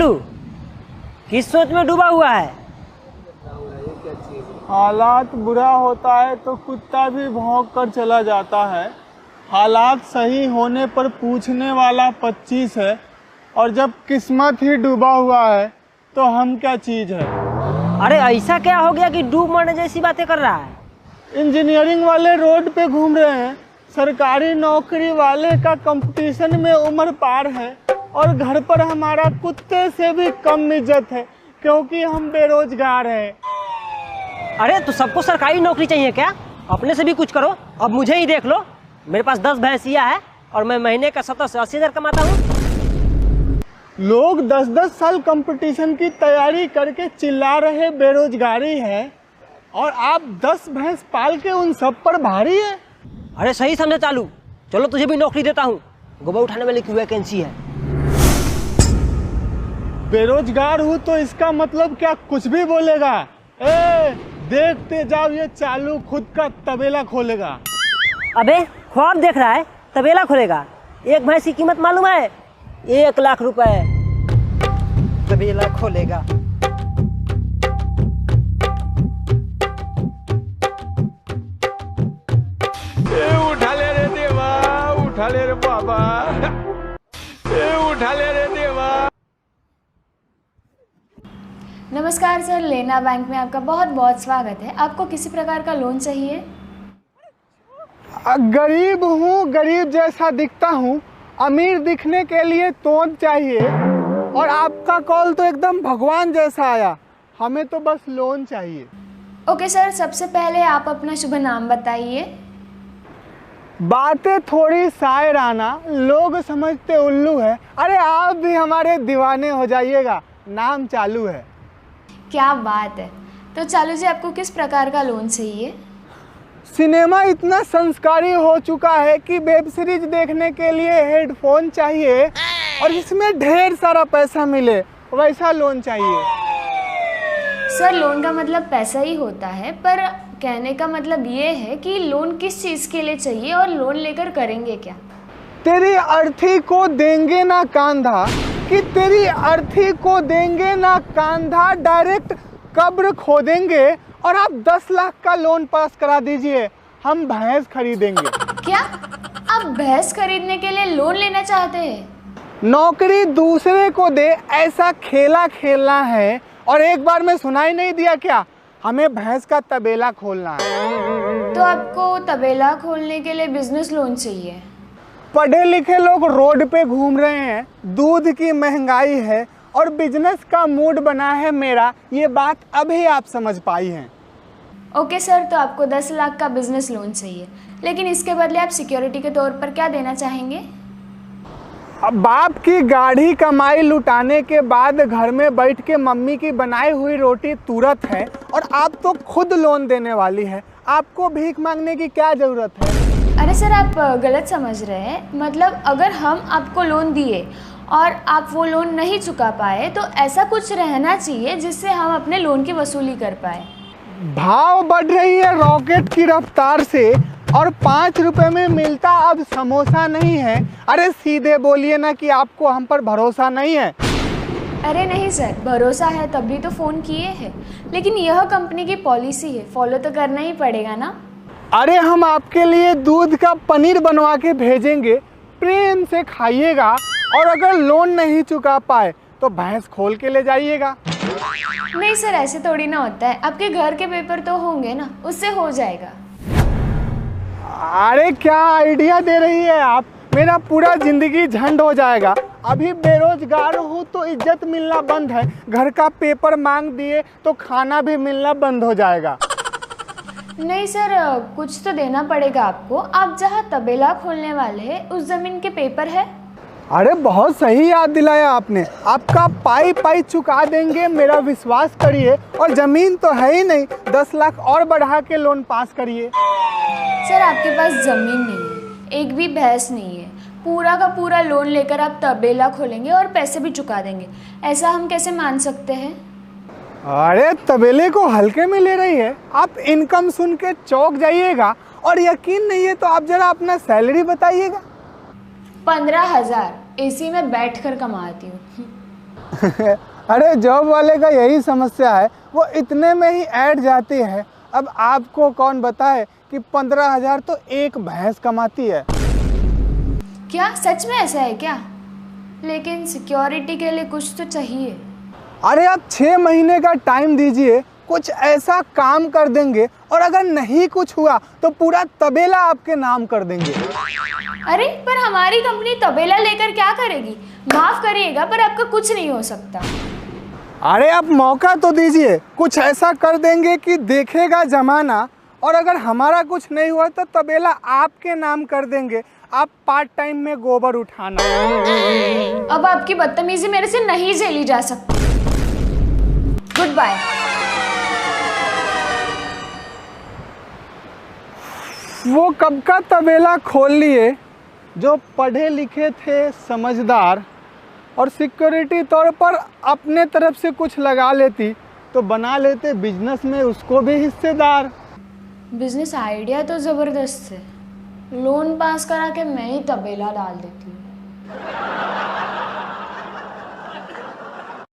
चालू, किस सोच में डूबा हुआ है? हालात बुरा होता है तो कुत्ता भी भौंक कर चला जाता है। हालात सही होने पर पूछने वाला 25 है, और जब किस्मत ही डूबा हुआ है तो हम क्या चीज़ है। अरे ऐसा क्या हो गया कि डूब मरने जैसी बातें कर रहा है? इंजीनियरिंग वाले रोड पे घूम रहे हैं, सरकारी नौकरी वाले का कंपटीशन में उम्र पार है, और घर पर हमारा कुत्ते से भी कम इज्जत है क्योंकि हम बेरोजगार हैं। अरे तो सबको सरकारी नौकरी चाहिए क्या? अपने से भी कुछ करो। अब मुझे ही देख लो, मेरे पास 10 भैंसिया है और मैं महीने का 70 से 80 हज़ार कमाता हूँ। लोग 10-10 साल कंपटीशन की तैयारी करके चिल्ला रहे बेरोजगारी है, और आप 10 भैंस पाल के उन सब पर भारी है। अरे सही समझे चालू, चलो तुझे भी नौकरी देता हूँ। गोबर उठाने वाले की वैकेंसी है। बेरोजगार हूँ तो इसका मतलब क्या कुछ भी बोलेगा? देखते जाओ, ये चालू खुद का तबेला खोलेगा। अबे ख्वाब देख रहा है, तबेला खोलेगा? एक भैंस की कीमत मालूम है? 1 लाख रुपए। तबेला खोलेगा। उठा ले रे देवा, उठा ले रे बाबा, उठा ले रे देवा। नमस्कार सर, लेना बैंक में आपका बहुत बहुत स्वागत है। आपको किसी प्रकार का लोन चाहिए? गरीब हूँ, गरीब जैसा दिखता हूँ, अमीर दिखने के लिए तोंद चाहिए, और आपका कॉल तो एकदम भगवान जैसा आया। हमें तो बस लोन चाहिए। ओके सर, सबसे पहले आप अपना शुभ नाम बताइए। बातें थोड़ी शायराना, लोग समझते उल्लू है। अरे आप भी हमारे दीवाने हो जाइएगा, नाम चालू है। क्या बात है। तो चालू जी, आपको किस प्रकार का लोन चाहिए? सिनेमा इतना संस्कारी हो चुका है कि वेब सीरीज देखने के लिए हेडफोन चाहिए, और इसमें ढेर सारा पैसा मिले, वैसा लोन चाहिए। सर, लोन का मतलब पैसा ही होता है, पर कहने का मतलब ये है कि लोन किस चीज़ के लिए चाहिए और लोन लेकर करेंगे क्या? तेरी अर्थी को देंगे ना कांधा, कि तेरी अर्थी को देंगे ना कांधा, डायरेक्ट कब्र खोदेंगे, और आप 10 लाख का लोन पास करा दीजिए, हम भैंस खरीदेंगे। क्या आप भैंस खरीदने के लिए लोन लेना चाहते हैं? नौकरी दूसरे को दे ऐसा खेला खेलना है, और एक बार में सुनाई नहीं दिया क्या? हमें भैंस का तबेला खोलना है। तो आपको तबेला खोलने के लिए बिजनेस लोन चाहिए? पढ़े लिखे लोग रोड पे घूम रहे हैं, दूध की महंगाई है, और बिजनेस का मूड बना है मेरा, ये बात अभी आप समझ पाई हैं। ओके सर, तो आपको 10 लाख का बिजनेस लोन चाहिए, लेकिन इसके बदले आप सिक्योरिटी के तौर पर क्या देना चाहेंगे? अब बाप की गाढ़ी कमाई लुटाने के बाद घर में बैठ के मम्मी की बनाई हुई रोटी तुरंत है, और आप तो खुद लोन देने वाली है, आपको भीख मांगने की क्या ज़रूरत है? अरे सर, आप गलत समझ रहे हैं। मतलब अगर हम आपको लोन दिए और आप वो लोन नहीं चुका पाए, तो ऐसा कुछ रहना चाहिए जिससे हम अपने लोन की वसूली कर पाए। भाव बढ़ रही है रॉकेट की रफ्तार से, और 5 रुपए में मिलता अब समोसा नहीं है। अरे सीधे बोलिए ना कि आपको हम पर भरोसा नहीं है। अरे नहीं सर, भरोसा है तभी तो फ़ोन किए हैं, लेकिन यह कंपनी की पॉलिसी है, फॉलो तो करना ही पड़ेगा ना। अरे हम आपके लिए दूध का पनीर बनवा के भेजेंगे, प्रेम से खाइएगा, और अगर लोन नहीं चुका पाए तो भैंस खोल के ले जाइएगा। नहीं सर, ऐसे थोड़ी ना होता है। आपके घर के पेपर तो होंगे ना, उससे हो जाएगा। अरे क्या आइडिया दे रही है आप, मेरा पूरा जिंदगी झंड हो जाएगा। अभी बेरोजगार हूँ तो इज्जत मिलना बंद है, घर का पेपर मांग दिए तो खाना भी मिलना बंद हो जाएगा। नहीं सर, कुछ तो देना पड़ेगा आपको। आप जहाँ तबेला खोलने वाले हैं उस ज़मीन के पेपर है? अरे बहुत सही याद दिलाया आपने, आपका पाई पाई चुका देंगे, मेरा विश्वास करिए। और ज़मीन तो है ही नहीं, 10 लाख और बढ़ा के लोन पास करिए। सर, आपके पास ज़मीन नहीं है, एक भी भैंस नहीं है, पूरा का पूरा लोन लेकर आप तबेला खोलेंगे और पैसे भी चुका देंगे, ऐसा हम कैसे मान सकते हैं? अरे तबेले को हल्के में ले रही है आप, इनकम सुन के चौंक जाइएगा, और यकीन नहीं है तो आप जरा अपना सैलरी बताइएगा। 15,000 एसी में बैठकर कमाती हूँ। अरे जॉब वाले का यही समस्या है, वो इतने में ही ऐड जाती है। अब आपको कौन बताए कि 15,000 तो एक भैंस कमाती है। क्या सच में ऐसा है क्या? लेकिन सिक्योरिटी के लिए कुछ तो चाहिए। अरे आप 6 महीने का टाइम दीजिए, कुछ ऐसा काम कर देंगे, और अगर नहीं कुछ हुआ तो पूरा तबेला आपके नाम कर देंगे। अरे पर हमारी कंपनी तबेला लेकर क्या करेगी? माफ करिएगा पर आपका कुछ नहीं हो सकता। अरे आप मौका तो दीजिए, कुछ ऐसा कर देंगे कि देखेगा जमाना, और अगर हमारा कुछ नहीं हुआ तो तबेला आपके नाम कर देंगे। आप पार्ट टाइम में गोबर उठाना। अब आपकी बदतमीजी मेरे से नहीं झेली जा सकती। Goodbye. वो कब का तबेला खोल लिए, जो पढ़े लिखे थे समझदार, और सिक्योरिटी तौर पर अपने तरफ से कुछ लगा लेती तो बना लेते बिजनेस में उसको भी हिस्सेदार। बिजनेस आइडिया तो ज़बरदस्त है। लोन पास करा के मैं ही तबेला डाल देती हूँ।